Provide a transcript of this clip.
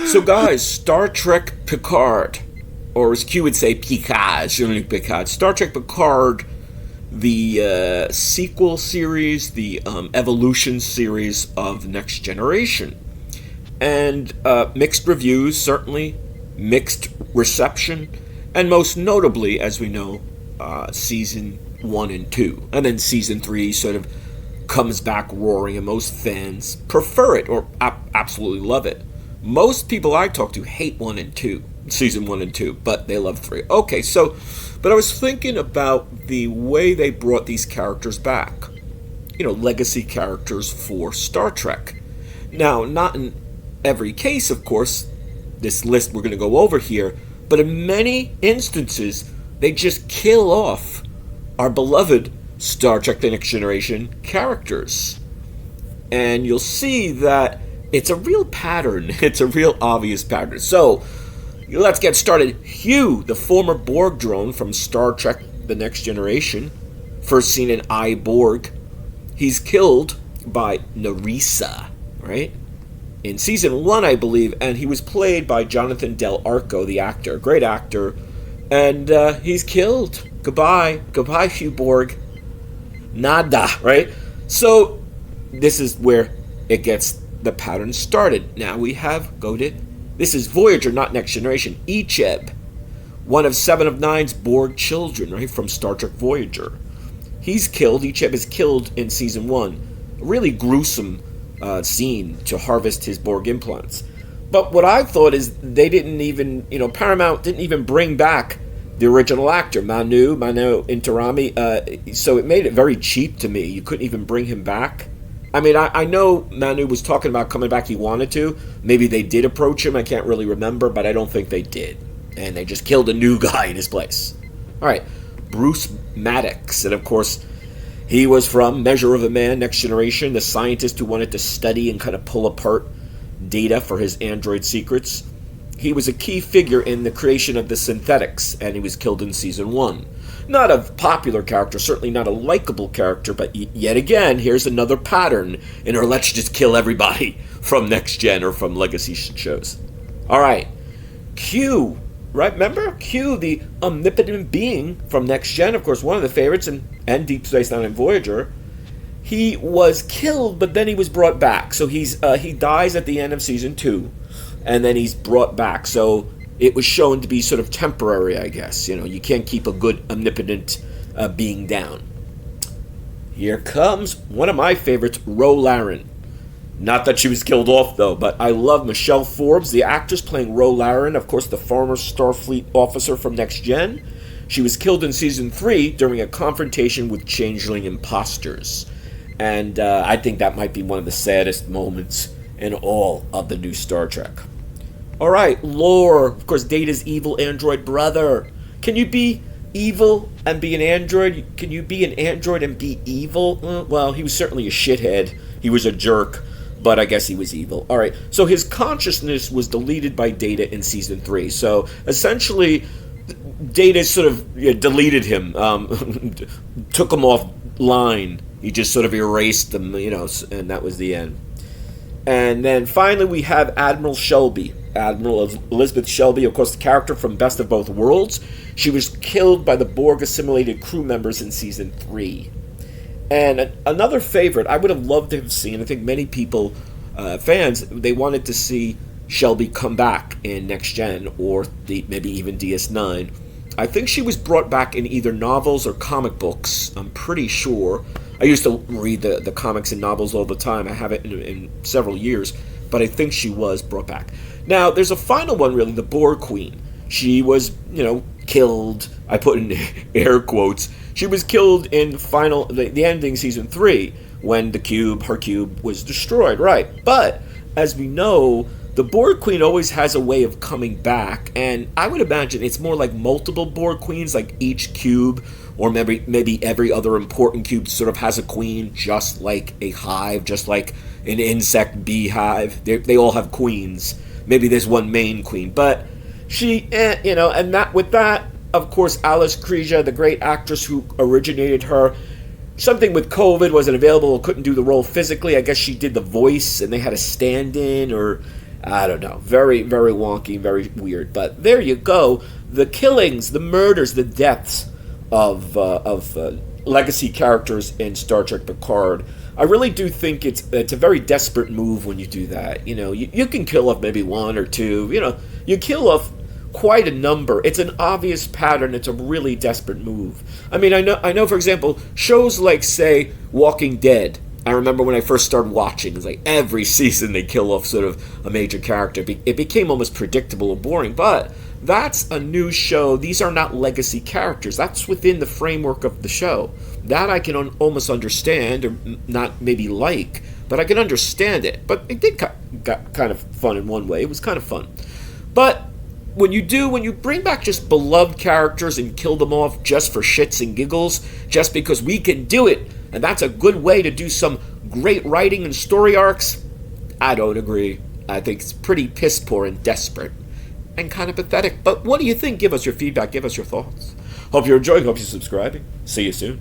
So guys, Star Trek Picard, or as Q would say, Picard, Jean-Luc Picard. Star Trek Picard, the sequel series, the evolution series of Next Generation. And mixed reviews, certainly, mixed reception, and most notably, as we know, season 1 and 2. And then season 3 sort of comes back roaring, and most fans prefer it or absolutely love it. Most people I talk to hate 1 and 2, season 1 and 2, but they love 3. Okay, so, but I was thinking about the way they brought these characters back. You know, legacy characters for Star Trek. Now, not in every case, of course, this list we're going to go over here, but in many instances, they just kill off our beloved Star Trek The Next Generation characters. And you'll see that it's a real pattern. It's a real obvious pattern. So, let's get started. Hugh, the former Borg drone from Star Trek The Next Generation, first seen in I, Borg. He's killed by Nerissa, right? In season 1, I believe, and he was played by Jonathan Del Arco, the actor. Great actor. And he's killed. Goodbye. Goodbye, Hugh Borg. Nada, right? So, this is where it gets the pattern started. Now we have, this is Voyager, not Next Generation. Icheb, one of 7 of 9's Borg children, right, from Star Trek Voyager. He's killed. Icheb is killed in season 1. A really gruesome scene to harvest his Borg implants. But what I thought is they didn't even, Paramount didn't even bring back the original actor, Manu Intiraymi. So it made it very cheap to me. You couldn't even bring him back. I mean, I know Manu was talking about coming back. He wanted to. Maybe they did approach him. I can't really remember, but I don't think they did. And they just killed a new guy in his place. All right, Bruce Maddox. And, of course, he was from Measure of a Man, Next Generation, the scientist who wanted to study and kind of pull apart data for his android secrets. He was a key figure in the creation of the synthetics, and he was killed in season 1. Not a popular character, certainly not a likable character, but yet again, here's another pattern in our let's just kill everybody from Next Gen or from legacy shows. All right, Q, right? Remember? Q, the omnipotent being from Next Gen, of course, one of the favorites, and Deep Space Nine and Voyager. He was killed, but then he was brought back. So he dies at the end of season 2, and then he's brought back. So it was shown to be sort of temporary, I guess. You can't keep a good omnipotent being down. Here comes one of my favorites, Ro Laren. Not that she was killed off, though, but I love Michelle Forbes, the actress playing Ro Laren, of course, the former Starfleet officer from Next Gen. She was killed in season 3 during a confrontation with changeling imposters. And I think that might be one of the saddest moments in all of the new Star Trek. All right, Lore, of course, Data's evil android brother. Can you be evil and be an android? Can you be an android and be evil? Well, he was certainly a shithead. He was a jerk, but I guess he was evil. All right, so his consciousness was deleted by Data in season 3. So essentially, Data sort of deleted him, took him offline. He just sort of erased them, and that was the end. And then finally we have Admiral Shelby. Admiral Elizabeth Shelby, of course, the character from Best of Both Worlds. She was killed by the Borg-assimilated crew members in season 3. And another favorite I would have loved to have seen, I think many people, fans, they wanted to see Shelby come back in Next Gen or maybe even DS9. I think she was brought back in either novels or comic books, I'm pretty sure. I used to read the comics and novels all the time. I haven't in several years, but I think she was brought back. Now, there's a final one, really, the Borg Queen. She was, killed. I put in air quotes. She was killed in the ending season 3 when her cube was destroyed, right? But, as we know, the Borg Queen always has a way of coming back, and I would imagine it's more like multiple Borg Queens, like each cube, or maybe every other important cube sort of has a queen, just like a hive, just like an insect beehive. They all have queens. Maybe there's one main queen, but she, and with that, of course, Alice Krija, the great actress who originated her. Something with COVID, wasn't available, couldn't do the role physically. I guess she did the voice and they had a stand-in, or I don't know. Very, very wonky, very weird. But there you go. The killings, the murders, the deaths of legacy characters in Star Trek Picard. I really do think it's a very desperate move when you do that. You can kill off maybe one or two. You kill off quite a number. It's an obvious pattern. It's a really desperate move. I mean, I know, for example, shows like, say, Walking Dead. I remember when I first started watching, it's like every season they kill off sort of a major character. It became almost predictable or boring, but that's a new show. These are not legacy characters. That's within the framework of the show. That I can almost understand, or not maybe like, but I can understand it. But it did got kind of fun in one way. It was kind of fun. But when you bring back just beloved characters and kill them off just for shits and giggles, just because we can do it, and that's a good way to do some great writing and story arcs, I don't agree. I think it's pretty piss poor and desperate and kind of pathetic. But what do you think? Give us your feedback. Give us your thoughts. Hope you're enjoying. Hope you're subscribing. See you soon.